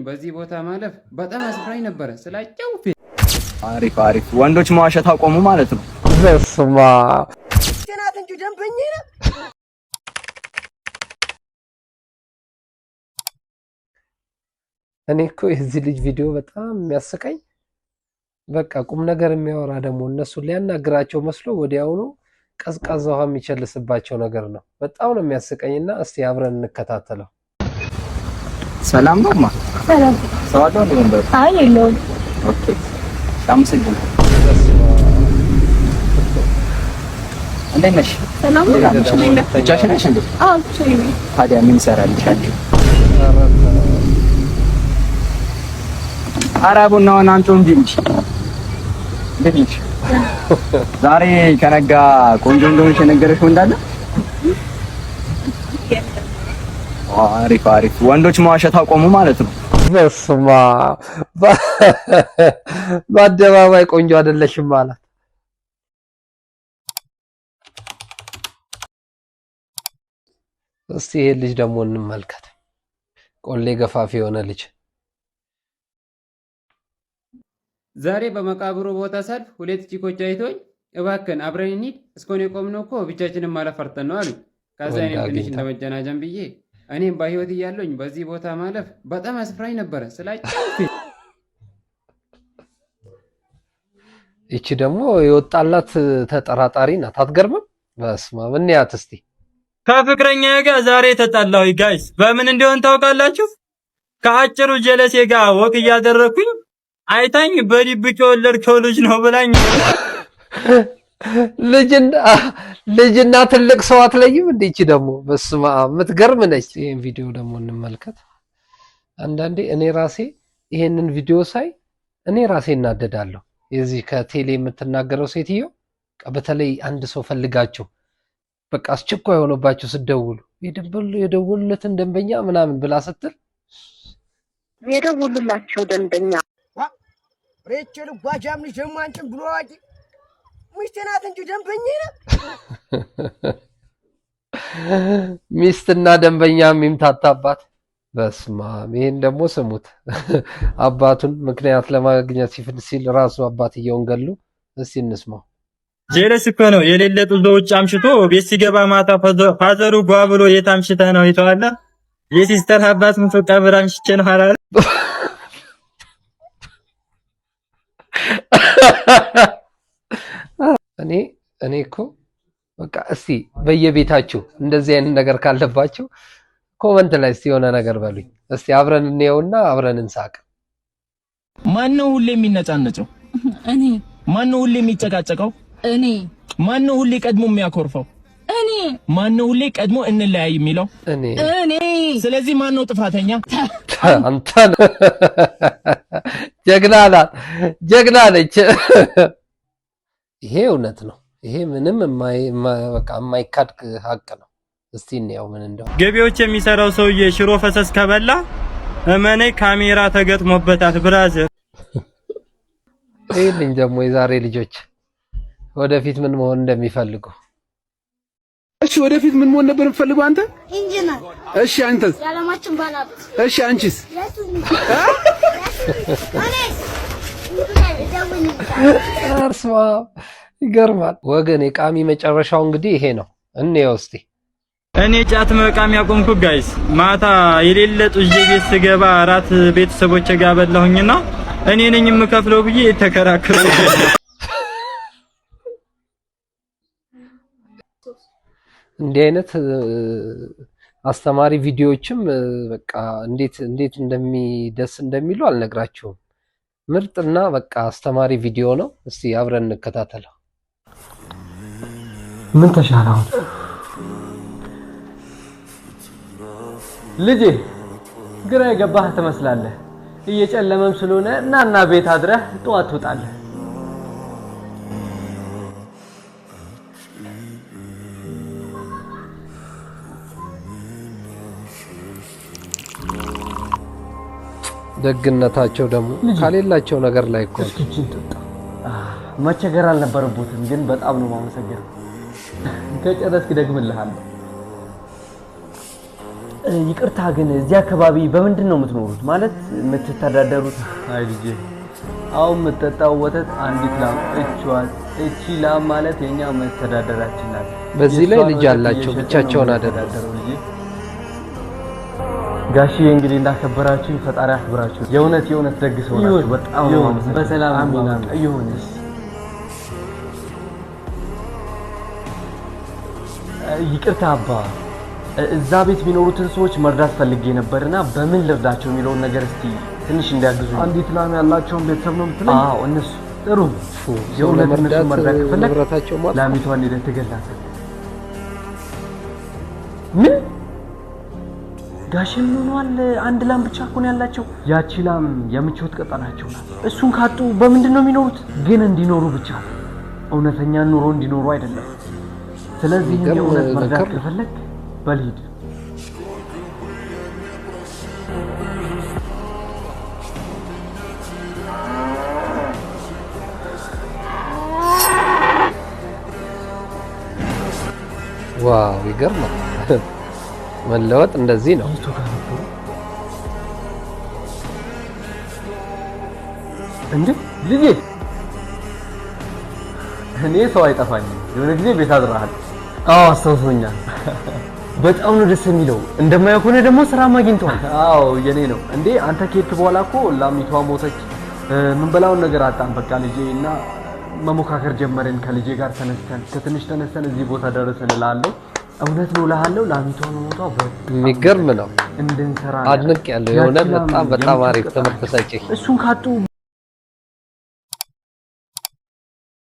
በዚህ ቦታ ማለፍ በጣም አስፈራኝ ነበር ስላጨው አሪፍ አሪፍ ወንዶች መዋሸት አቆሙ ማለት ነው። በስማ ከናት እንጂ ደንበኛ ነው። እኔ እኮ የዚህ ልጅ ቪዲዮ በጣም የሚያስቀኝ በቃ ቁም ነገር የሚያወራ ደግሞ እነሱ ሊያናግራቸው መስሎ ወዲያውኑ ቀዝቃዛ ውሃ የሚቸልስባቸው ነገር ነው። በጣም ነው የሚያስቀኝና እስቲ አብረን እንከታተለው። ሰላም ነው ማ ሰላም ሰዋለው ነው ነበር። አይ የለውም። ኦኬ ታምሰኝ እንዴት ነሽ? ሰላም ነው። ተቻሽ ነሽ እንዴ? አዎ ሰይ ታዲያ ምን ይሰራልሻል? አራቡናውን አንቺ እንጂ እንዴት ነሽ? ዛሬ ከነጋ ቆንጆ እንደሆነሽ የነገረሽ እንዳለ? አሪፍ አሪፍ ወንዶች መዋሸት አቆሙ ማለት ነው። በስማ በአደባባይ ቆንጆ አይደለሽም ማለት። እስቲ ይሄ ልጅ ደግሞ እንመልከት። ቆሌ ገፋፊ የሆነ ልጅ ዛሬ በመቃብሩ ቦታ ሳልፍ ሁለት ቺኮች አይቶኝ እባክን አብረን እንሂድ እስኮን የቆምነው እኮ ብቻችንን ማለፍ ፈርተን ነው አሉ። ከዛ እኔም ትንሽ እንደመጀናጀን ብዬ እኔም በህይወት እያለሁኝ በዚህ ቦታ ማለፍ በጣም አስፈራኝ ነበር ስላጨው እቺ ደግሞ የወጣላት ተጠራጣሪ ናት። አትገርምም? በስማ ምን ያት እስቲ ከፍቅረኛዬ ጋር ዛሬ ተጣላሁ ጋይስ። በምን እንደሆነ ታውቃላችሁ? ከአጭሩ ጀለሴ ጋር ወቅ እያደረኩኝ አይታኝ በድብቅ የወለድከው ልጅ ነው ብላኝ። ልጅና ትልቅ ሰው አትለይም እንዴ? እቺ ደግሞ በስማ የምትገርም ነች። ይሄን ቪዲዮ ደግሞ እንመልከት። አንዳንዴ እኔ ራሴ ይሄንን ቪዲዮ ሳይ እኔ ራሴ እናደዳለሁ። የዚህ ከቴሌ የምትናገረው ሴትዮ በተለይ አንድ ሰው ፈልጋችሁ በቃ አስቸኳይ ሆኖባችሁ ስትደውሉ የደወሉለትን ደንበኛ ምናምን ብላ ስትል የደወሉላቸው ደንበኛ ሬቸል ጓጃም ልጅ ማንጭም ብሎ አቂ ሚስት እንጂ ደንበኛ ነው። ሚስትና ደንበኛ የሚምታታባት። በስማ ይሄን ደግሞ ስሙት። አባቱን ምክንያት ለማግኘት ሲል ራሱ አባትየውን ገሉ። እስቲ እንስማው። ጀለስ እኮ ነው የሌለ ጡዞ ውጭ አምሽቶ ቤት ሲገባ ማታ ፋዘሩ ጓ ብሎ የት አምሽተህ ነው ይተዋላ። የሲስተር አባት ምን ቀብር አምሽቼ ነው አላለ። እኔ እኮ በቃ እስቲ በየቤታችሁ እንደዚህ አይነት ነገር ካለባችሁ ኮመንት ላይ እስቲ የሆነ ነገር በሉኝ። እስቲ አብረን እንየውና አብረን እንሳቅ። ማን ነው ሁሌ የሚነጫነጨው? እኔ። ማን ነው ሁሌ የሚጨቃጨቀው? እኔ። ማን ነው ሁሌ ቀድሞ የሚያኮርፈው? እኔ። ማን ነው ሁሌ ቀድሞ እንለያይ የሚለው? እኔ። ስለዚህ ማን ነው ጥፋተኛ? አንተ። ጀግና ነች። ይሄ እውነት ነው። ይሄ ምንም የማይካድ ሀቅ ነው። እስቲ እንየው ምን እንደው። ገቢዎች የሚሰራው ሰውዬ ሽሮ ፈሰስ ከበላ እመኔ ካሜራ ተገጥሞበታል ብራዘር። ይሄን ደግሞ የዛሬ ልጆች ወደፊት ምን መሆን እንደሚፈልጉ። እሺ ወደፊት ምን መሆን ነበር የምትፈልገው አንተ? ኢንጂነር። እሺ አንተስ? ያለማችን ባላብ። እሺ አንቺስ? አርስማ ይገርማል ወገን። የቃሚ መጨረሻው እንግዲህ ይሄ ነው። እንየው እስቲ። እኔ ጫት መቃም ያቆምኩ ጋይስ ማታ የሌለ ጡዤ ቤት ስገባ አራት ቤተሰቦቼ ጋር በላሁኝና እኔ ነኝ የምከፍለው ብዬ ተከራከሩ። እንዲህ አይነት አስተማሪ ቪዲዮዎችም በቃ እንዴት ደስ እንደሚሉ አልነግራችሁም። ምርጥና በቃ አስተማሪ ቪዲዮ ነው። እስቲ አብረን እንከታተለው። ምን ተሻለው ልጄ? ግራ የገባህ ትመስላለህ። እየጨለመም ስለሆነ እናና ቤት አድረህ ጠዋት ትወጣለህ። ደግነታቸው ደግሞ ካሌላቸው ነገር ላይ እኮ መቸገር አልነበረበትም። ግን በጣም ነው የማመሰግነው። ከጨረስክ ደግምልሃለሁ። ይቅርታ ግን እዚህ አካባቢ በምንድን ነው የምትኖሩት? ማለት የምትተዳደሩት? አይ ልጄ አሁን የምትጠጣው ወተት አንዲት ላም እቺ ላም ማለት የኛ መተዳደራችን ናት። በዚህ ላይ ልጅ አላቸው ብቻቸውን አደዳደሩ ልጄ። ጋሽዬ እንግዲህ እንዳከበራችሁ ፈጣሪ ያክብራችሁ። የእውነት ደግ ሰው ናችሁ። በጣም ነው በሰላም አሚን ይሁንስ። ይቅርታ አባ እዛ ቤት የሚኖሩትን ሰዎች መርዳት ፈልጌ ነበርና በምን ልርዳቸው የሚለውን ነገር እስቲ ትንሽ እንዲያግዙ። አንዲት ላም ያላቸውን ቤተሰብ ነው የምትለኝ? አዎ እነሱ ጥሩ የእውነት እነሱ መርዳት ከፈለግ ላሚቷን ሄደህ ትገላታለህ። ምን ጋሽ ምን ሆኗል? አንድ ላም ብቻ እኮ ነው ያላቸው። ያቺ ላም የምቾት ቀጠናቸው ናት። እሱን ካጡ በምንድን ነው የሚኖሩት? ግን እንዲኖሩ ብቻ እውነተኛ ኑሮ እንዲኖሩ አይደለም። ስለዚህ የእውነት መርዳት ከፈለግ በልሂድ። ዋው ይገርማል። መለወጥ እንደዚህ ነው። እንዴ ልጄ እኔ ሰው አይጠፋኝም። የሆነ ጊዜ ቤት አድረሃል። አዎ አስተውሶኛል። በጣም ነው ደስ የሚለው። እንደማያውቅ ሆነ ደግሞ ስራ ማግኝቷል። አዎ የኔ ነው እንዴ። አንተ ከሄድክ በኋላ እኮ ላሚቷ ሞተች። ምን በላውን ነገር አጣን። በቃ ልጄ እና መሞካከር ጀመርን ከልጄ ጋር ከትንሽ ተነስተን እዚህ ቦታ ደረስን እላለሁ። እውነት ነው እልሃለሁ። ላሚቷ መሞቷ የሚገርም ነው። እንድንሰራ አድንቅ ያለው የሆነ በጣም አሪፍ ተመልካች። እሱን ካጡ